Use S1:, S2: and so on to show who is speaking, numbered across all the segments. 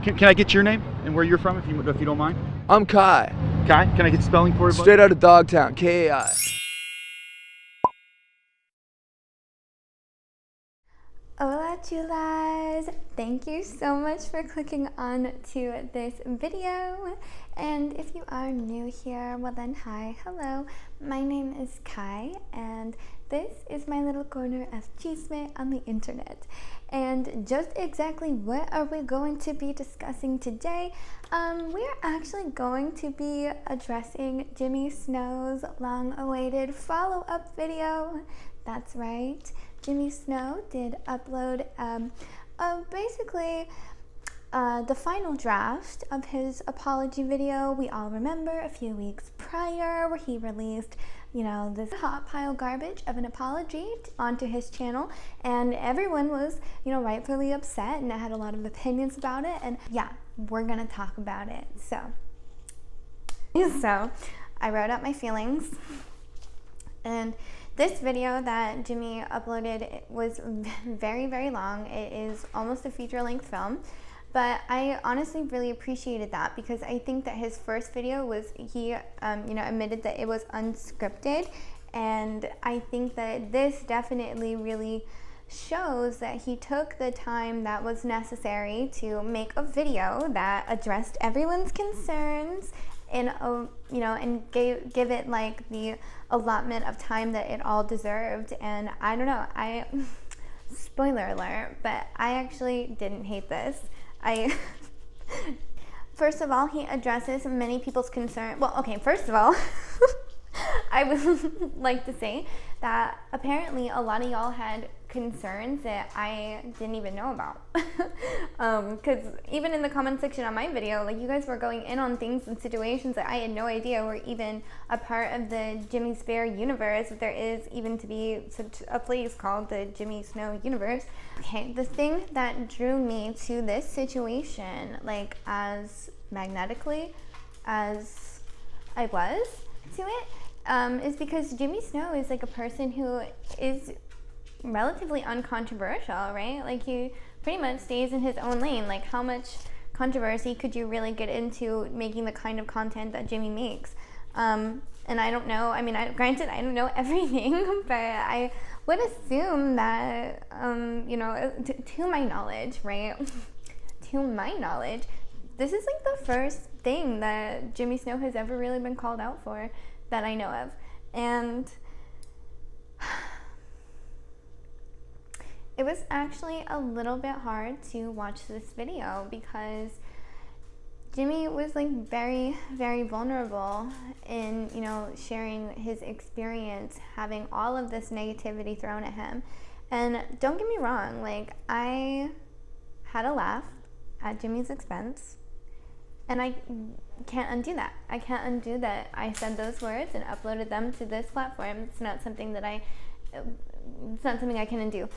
S1: Can I get your name and where you're from, if you don't mind?
S2: I'm Kai.
S1: Kai, can I get spelling for you, buddy?
S2: Straight out of Dogtown, K-A-I.
S3: Hola chulas! Thank you so much for clicking on to this video. And if you are new here, well then hi, hello. My name is Kai and this is my little corner of chisme on the internet. And just exactly what are we going to be discussing today? We are actually going to be addressing Jimmy Snow's long-awaited follow-up video. That's right. Jimmy Snow did upload basically the final draft of his apology video. We all remember a few weeks prior where he released, you know, this hot pile garbage of an apology onto his channel, and everyone was, you know, rightfully upset and had a lot of opinions about it. And yeah, we're gonna talk about it. So I wrote out my feelings, and this video that Jimmy uploaded was very, very long. It is almost a feature-length film, but I honestly really appreciated that because I think that his first video was, he you know, admitted that it was unscripted, and I think that this definitely really shows that he took the time that was necessary to make a video that addressed everyone's concerns in a, you know, and give it like the allotment of time that it all deserved. And I don't know, spoiler alert, but I actually didn't hate this. First of all, he addresses many people's concern. Well, okay, first of all, I would like to say that apparently a lot of y'all had concerns that I didn't even know about. Because even in the comment section on my video, like, you guys were going in on things and situations that I had no idea were even a part of the Jimmy Spare universe, if there is even to be such a place called the Jimmy Snow universe. Okay, the thing that drew me to this situation, like, as magnetically as I was to it, is because Jimmy Snow is like a person who is relatively uncontroversial, right? Like, he pretty much stays in his own lane. Like, how much controversy could you really get into making the kind of content that Jimmy makes? And I don't know, I mean, granted, I don't know everything, but I would assume that, you know, to my knowledge, right? To my knowledge, this is like the first thing that Jimmy Snow has ever really been called out for that I know of. And it was actually a little bit hard to watch this video because Jimmy was like very, very vulnerable in, you know, sharing his experience, having all of this negativity thrown at him. And don't get me wrong, like, I had a laugh at Jimmy's expense, and I can't undo that. I can't undo that I said those words and uploaded them to this platform. It's not something that it's not something I can undo.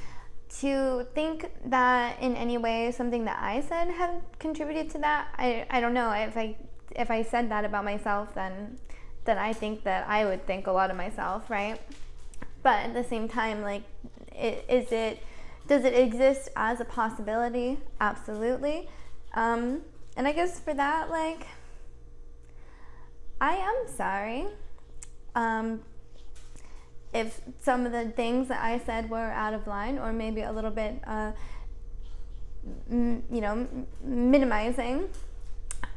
S3: To think that in any way something that I said had contributed to that, I don't know. If I said that about myself, then I think that I would think a lot of myself, right? But at the same time, like, does it exist as a possibility? Absolutely. And I guess for that, like, I am sorry if some of the things that I said were out of line, or maybe a little bit, you know, minimizing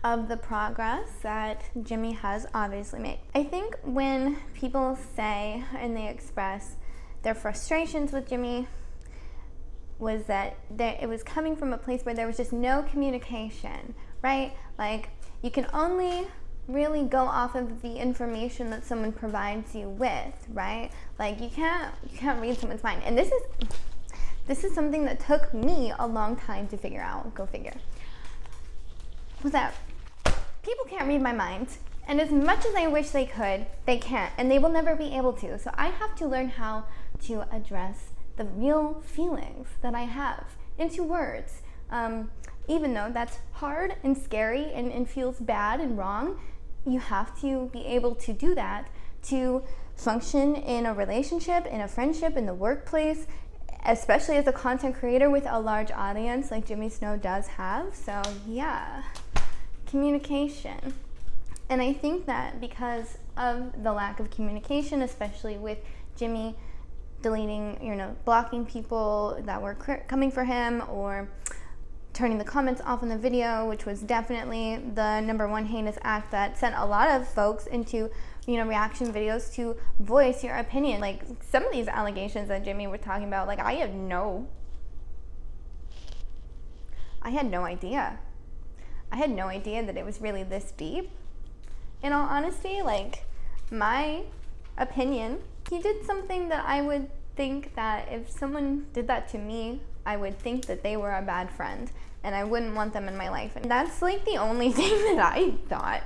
S3: of the progress that Jimmy has obviously made. I think when people say and they express their frustrations with Jimmy, was that it was coming from a place where there was just no communication, right? Like, you can only really go off of the information that someone provides you with, right? Like, you can't read someone's mind. And this is something that took me a long time to figure out. Go figure. Was that people can't read my mind, and as much as I wish they could, they can't, and they will never be able to. So I have to learn how to address the real feelings that I have into words. Even though that's hard and scary and feels bad and wrong, you have to be able to do that to function in a relationship, in a friendship, in the workplace, especially as a content creator with a large audience like Jimmy Snow does have. So yeah, communication. And I think that because of the lack of communication, especially with Jimmy deleting, blocking people that were coming for him, or turning the comments off in the video, which was definitely the number one heinous act that sent a lot of folks into, reaction videos to voice your opinion. Like, some of these allegations that Jimmy was talking about, like, I had no idea. I had no idea that it was really this deep. In all honesty, like, my opinion, he did something that I would think that if someone did that to me, I would think that they were a bad friend and I wouldn't want them in my life. And that's like the only thing that I thought.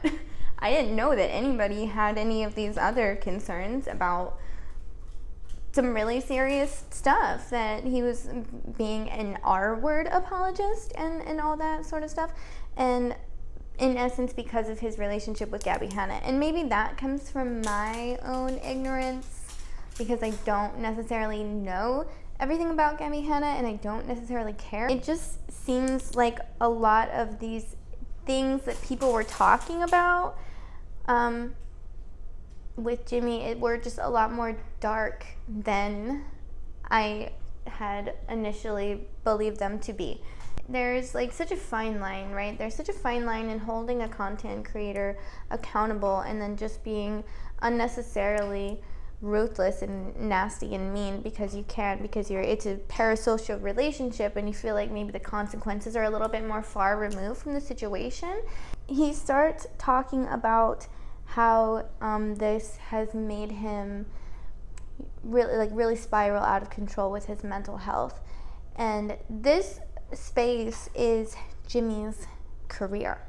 S3: I didn't know that anybody had any of these other concerns about some really serious stuff, that he was being an R-word apologist and all that sort of stuff. And in essence, because of his relationship with Gabby Hanna. And maybe that comes from my own ignorance, because I don't necessarily know everything about Gabby Hanna and I don't necessarily care. It just seems like a lot of these things that people were talking about with Jimmy, were just a lot more dark than I had initially believed them to be. There's like such a fine line, right? There's such a fine line in holding a content creator accountable and then just being unnecessarily ruthless and nasty and mean because you can't, because it's a parasocial relationship and you feel like maybe the consequences are a little bit more far removed from the situation. He starts talking about how this has made him really spiral out of control with his mental health. And this space is Jimmy's career.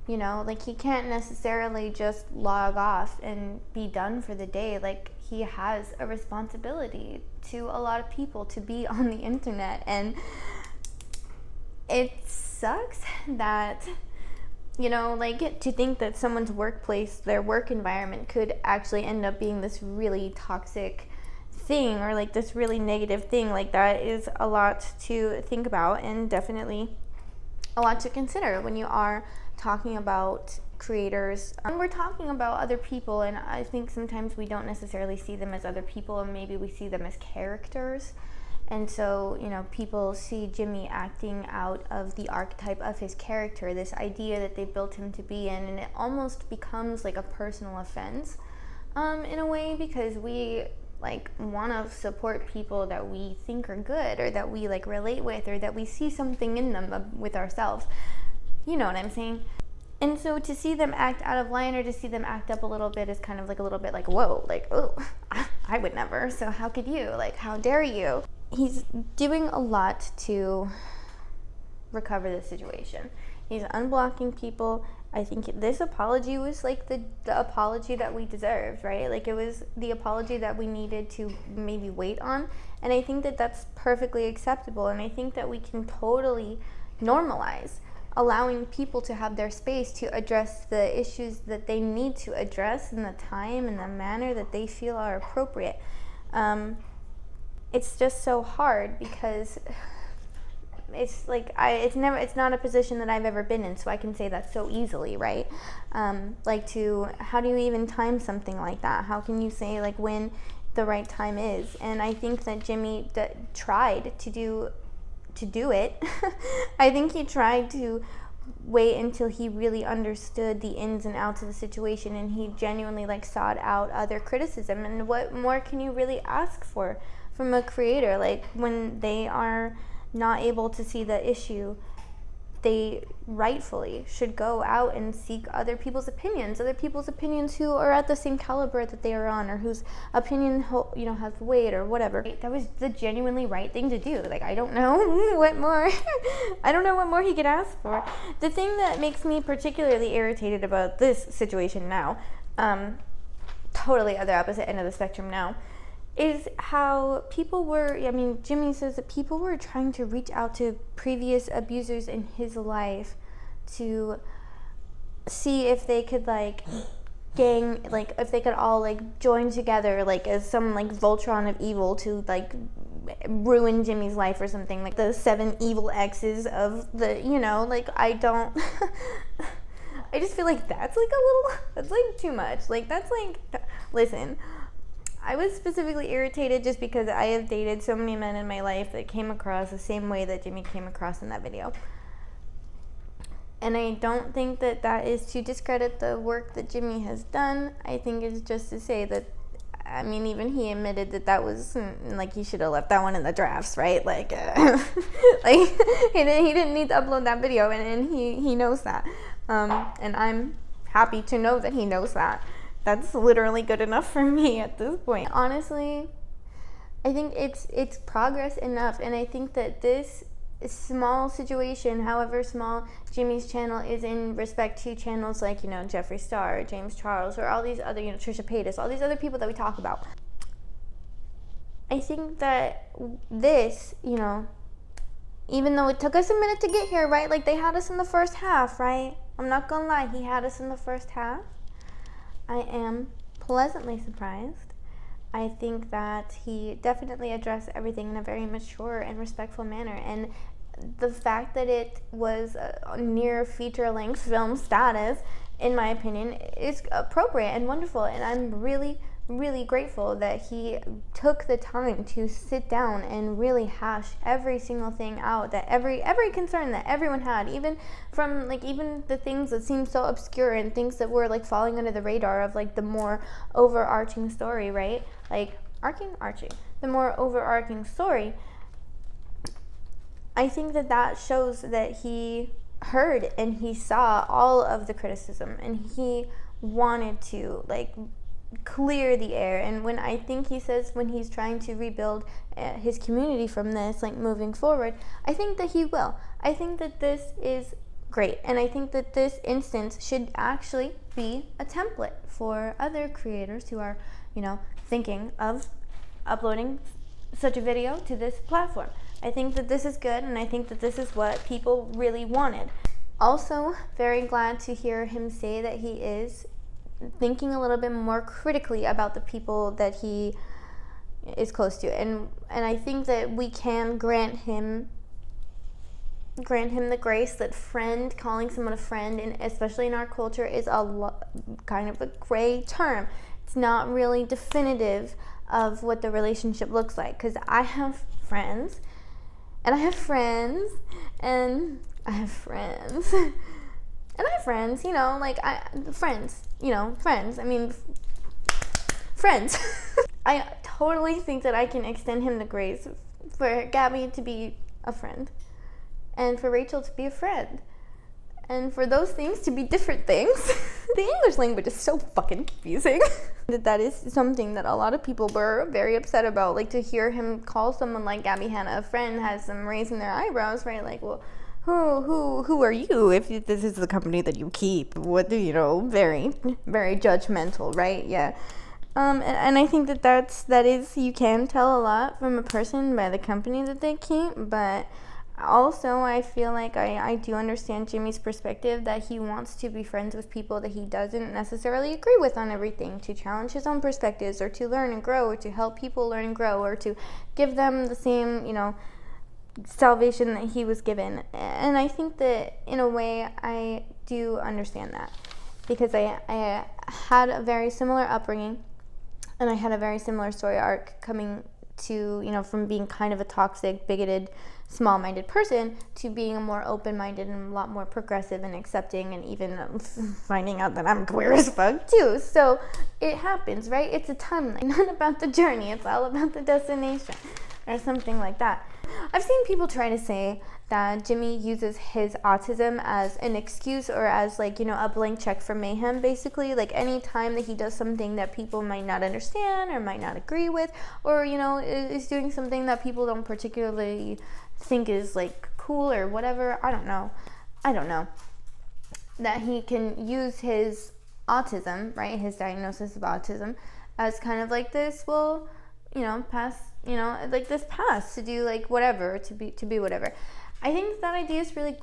S3: Like, he can't necessarily just log off and be done for the day. Like, he has a responsibility to a lot of people to be on the internet. And it sucks that, to think that someone's workplace, their work environment, could actually end up being this really toxic thing, or like this really negative thing. Like, that is a lot to think about, and definitely a lot to consider when you are talking about creators. We're talking about other people, and I think sometimes we don't necessarily see them as other people, and maybe we see them as characters. And so, people see Jimmy acting out of the archetype of his character, this idea that they built him to be in, and it almost becomes like a personal offense in a way, because we want to support people that we think are good, or that we relate with, or that we see something in them with ourselves. You know what I'm saying? And so to see them act out of line, or to see them act up a little bit, is kind of a little bit whoa, oh, I would never, so how could you? How dare you? He's doing a lot to recover the situation. He's unblocking people. I think this apology was the apology that we deserved, right? It was the apology that we needed to maybe wait on. And I think that that's perfectly acceptable. And I think that we can totally normalize allowing people to have their space to address the issues that they need to address in the time and the manner that they feel are appropriate. It's just so hard, because it's it's not a position that I've ever been in, so I can say that so easily, right? How do you even time something like that? How can you say when the right time is? And I think that Jimmy tried to do it. I think he tried to wait until he really understood the ins and outs of the situation, and he genuinely sought out other criticism. And what more can you really ask for from a creator? When they are not able to see the issue, they rightfully should go out and seek other people's opinions who are at the same caliber that they are on, or whose opinion has weight or whatever. That was the genuinely right thing to do. I don't know what more I don't know what more he could ask for. The thing that makes me particularly irritated about this situation now, totally other opposite end of the spectrum now, is how people were, Jimmy says that people were trying to reach out to previous abusers in his life to see if they could gang, like if they could all like join together like as some like Voltron of evil to like ruin Jimmy's life or something, like the 7 evil exes of the, you know, like I don't I just feel like that's like that's like too much. Like that's like, listen, I was specifically irritated just because I have dated so many men in my life that came across the same way that Jimmy came across in that video. And I don't think that that is to discredit the work that Jimmy has done. I think it's just to say that, I mean, even he admitted that that was, like, he should have left that one in the drafts, right? Like, like he didn't need to upload that video, and he knows that. And I'm happy to know that he knows that. That's literally good enough for me at this point. Honestly, I think it's progress enough, and I think that this small situation, however small Jimmy's channel is in respect to channels like, you know, Jeffree Star, or James Charles, or all these other, you know, Trisha Paytas, all these other people that we talk about. I think that this, you know, even though it took us a minute to get here, right? Like, they had us in the first half, right? I'm not gonna lie, he had us in the first half. I am pleasantly surprised. I think that he definitely addressed everything in a very mature and respectful manner, and the fact that it was a near feature-length film status, in my opinion, is appropriate and wonderful, and I'm really, really grateful that he took the time to sit down and really hash every single thing out, that every concern that everyone had, even from like even the things that seemed so obscure and things that were like falling under the radar of like the more overarching story, right? Like the more overarching story. I think that shows that he heard and he saw all of the criticism, and he wanted to like clear the air. And when I think he says when he's trying to rebuild his community from this, like moving forward, I think that he will. I think that this is great, and I think that this instance should actually be a template for other creators who are, you know, thinking of uploading such a video to this platform. I think that this is good, and I think that this is what people really wanted. Also, very glad to hear him say that he is thinking a little bit more critically about the people that he is close to, and I think that we can grant him the grace that calling someone a friend, and especially in our culture, is kind of a gray term. It's not really definitive of what the relationship looks like, because I have friends, and I have friends, and I have friends. And I have friends, you know, like, friends. I mean, friends. I totally think that I can extend him the grace for Gabby to be a friend, and for Rachel to be a friend, and for those things to be different things. The English language is so fucking confusing. That is something that a lot of people were very upset about. Like, to hear him call someone like Gabby Hanna a friend has them raising their eyebrows, right? Like, well, who are you if this is the company that you keep? What do you know? Very, very judgmental, right? Yeah. And I think that is you can tell a lot from a person by the company that they keep, but also I feel like I do understand Jimmy's perspective, that he wants to be friends with people that he doesn't necessarily agree with on everything, to challenge his own perspectives, or to learn and grow, or to help people learn and grow, or to give them the same, you know, salvation that he was given. And I think that in a way I do understand that, because I had a very similar upbringing, and I had a very similar story arc coming to, you know, from being kind of a toxic, bigoted, small-minded person to being a more open-minded and a lot more progressive and accepting, and even finding out that I'm queer as fuck too. So it happens, right? It's a timeline, not about the journey, it's all about the destination, or something like that. I've seen people try to say that Jimmy uses his autism as an excuse, or as, like, you know, a blank check for mayhem, basically. Like, any time that he does something that people might not understand or might not agree with, or, you know, is doing something that people don't particularly think is, like, cool or whatever, I don't know, that he can use his autism, right, his diagnosis of autism, as kind of like this, well, you know, pass, you know, like this pass to do, like, whatever, to be whatever. I think that idea is really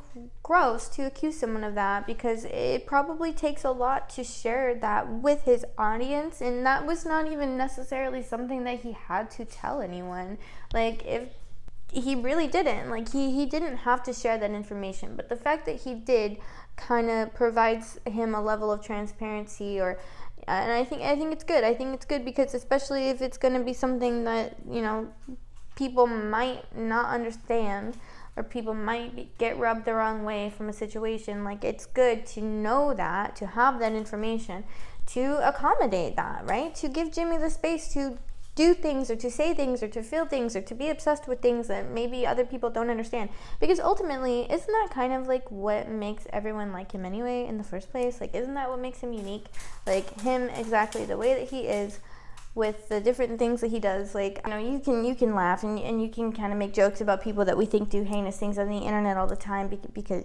S3: gross to accuse someone of that, because it probably takes a lot to share that with his audience, and that was not even necessarily something that he had to tell anyone. Like, if he really didn't, like, he didn't have to share that information, but the fact that he did kind of provides him a level of transparency, and I think it's good. I think it's good because, especially if it's going to be something that, you know, people might not understand, or people might get rubbed the wrong way from a situation, like, it's good to know that, to have that information, to accommodate that, right? To give Jimmy the space to do things, or to say things, or to feel things, or to be obsessed with things that maybe other people don't understand. Because ultimately, isn't that kind of like what makes everyone like him anyway in the first place? Like, isn't that what makes him unique? Like, him exactly the way that he is, with the different things that he does. Like, you know, you can laugh and you can kind of make jokes about people that we think do heinous things on the internet all the time, because because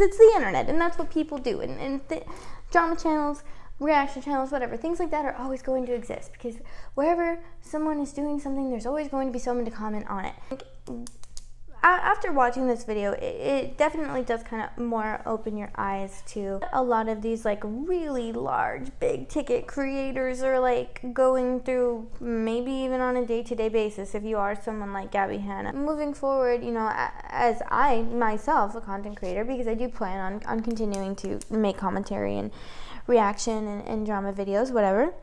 S3: it's the internet, and that's what people do, and the drama channels, reaction channels, whatever, things like that are always going to exist, because wherever someone is doing something, there's always going to be someone to comment on it. After watching this video, it definitely does kind of more open your eyes to a lot of these, like, really large, big ticket creators are, like, going through, maybe even on a day-to-day basis, if you are someone like Gabby Hanna. Moving forward, you know, as I, myself, a content creator, because I do plan on continuing to make commentary and reaction and drama videos, whatever,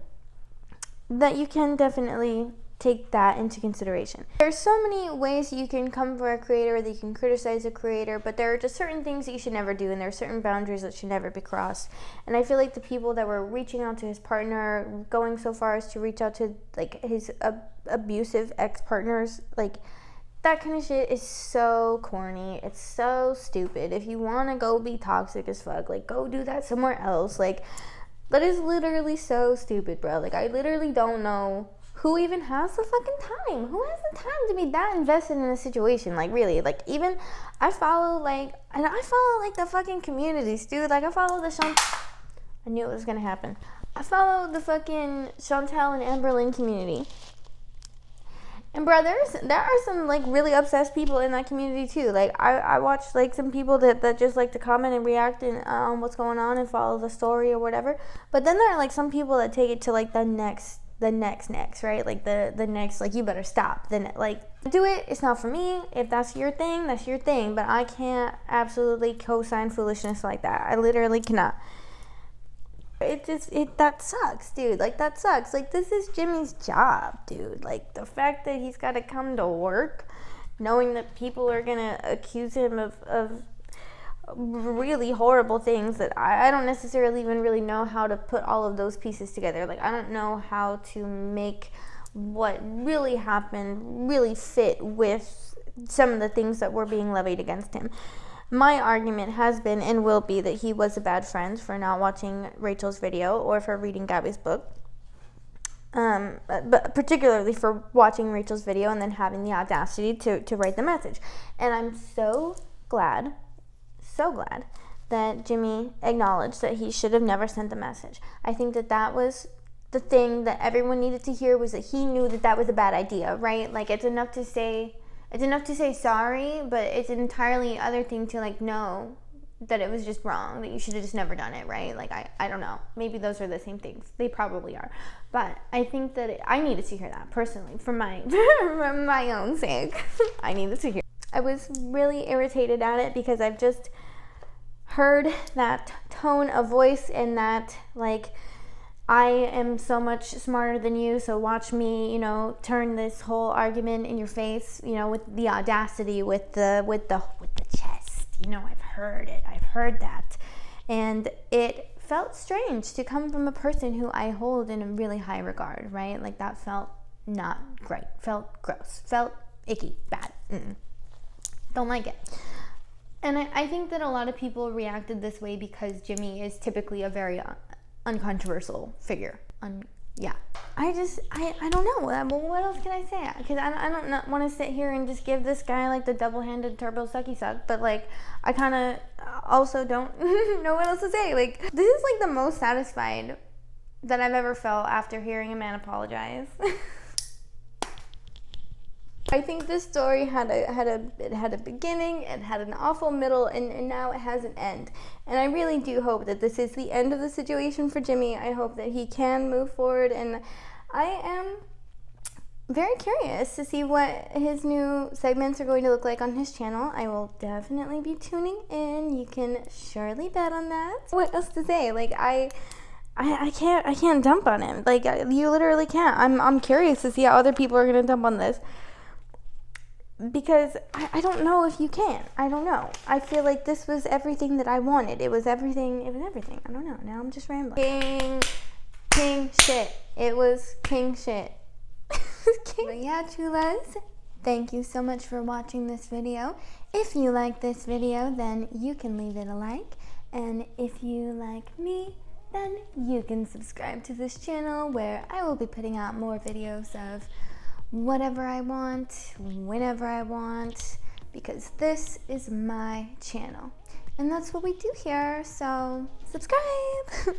S3: that you can definitely take that into consideration. There's so many ways you can come for a creator, that you can criticize a creator, but there are just certain things that you should never do, and there are certain boundaries that should never be crossed. And I feel like the people that were reaching out to his partner, going so far as to reach out to, like, his abusive ex-partners, like, that kind of shit is so corny. It's so stupid. If you want to go be toxic as fuck, like, go do that somewhere else. Like, that is literally so stupid, bro. Like, I literally don't know who even has the fucking time? Who has the time to be that invested in a situation? Like, really, like, even I follow the fucking communities, dude. Like, I follow I knew it was gonna happen. I follow the fucking Chantel and Amberlynn community. And brothers, there are some, like, really obsessed people in that community too. Like, I watch, like, some people that just like to comment and react on what's going on and follow the story or whatever. But then there are, like, some people that take it to, like, the next, right? Like, the next, like, you better stop. Then, like, do it. It's not for me. If that's your thing, that's your thing. But I can't absolutely co-sign foolishness like that. I literally cannot. That sucks, dude. Like, that sucks. Like, this is Jimmy's job, dude. Like, the fact that he's got to come to work knowing that people are going to accuse him of really horrible things that I don't necessarily even really know how to put all of those pieces together. Like, I don't know how to make what really happened really fit with some of the things that were being levied against him. My argument has been and will be that he was a bad friend for not watching Rachel's video or for reading Gabby's book. But particularly for watching Rachel's video and then having the audacity to write the message. And I'm so glad that Jimmy acknowledged that he should have never sent the message. I think that was the thing that everyone needed to hear, was that he knew that was a bad idea, right? Like, it's enough to say sorry, but it's an entirely other thing to, like, know that it was just wrong, that you should have just never done it, right? Like, I don't know. Maybe those are the same things. They probably are. But I think that I needed to hear that, personally, for my own sake. I needed to hear. I was really irritated at it because I've just heard that tone of voice and that, like, I am so much smarter than you, so watch me, you know, turn this whole argument in your face, you know, with the audacity, with the chest. You know, I've heard that. And it felt strange to come from a person who I hold in a really high regard, right? Like, that felt not great, felt gross, felt icky, bad. Don't like it. And I think that a lot of people reacted this way because Jimmy is typically a very uncontroversial figure. Yeah. I don't know. What else can I say? Because I don't want to sit here and just give this guy, like, the double-handed turbo sucky suck, but, like, I kind of also don't know what else to say. Like, this is, like, the most satisfied that I've ever felt after hearing a man apologize. I think this story had a beginning, it had an awful middle, and now it has an end. And I really do hope that this is the end of the situation for Jimmy. I hope that he can move forward, and I am very curious to see what his new segments are going to look like on his channel. I will definitely be tuning in. You can surely bet on that. What else to say? Like, I can't dump on him. Like, you literally can't. I'm curious to see how other people are gonna dump on this, because I don't know if you can. I don't know. I feel like this was everything that I wanted. It was everything. I don't know. Now I'm just rambling. King shit. It was king shit. But yeah, chulas, thank you so much for watching this video. If you like this video, then you can leave it a like. And if you like me, then you can subscribe to this channel, where I will be putting out more videos of whatever I want, whenever I want, because this is my channel. And that's what we do here, so subscribe!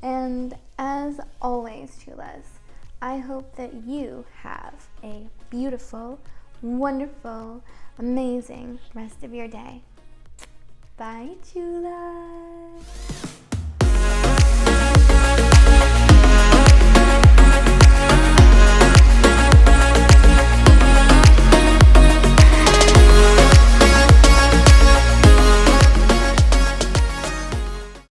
S3: And as always, chulas, I hope that you have a beautiful, wonderful, amazing rest of your day. Bye, Chula!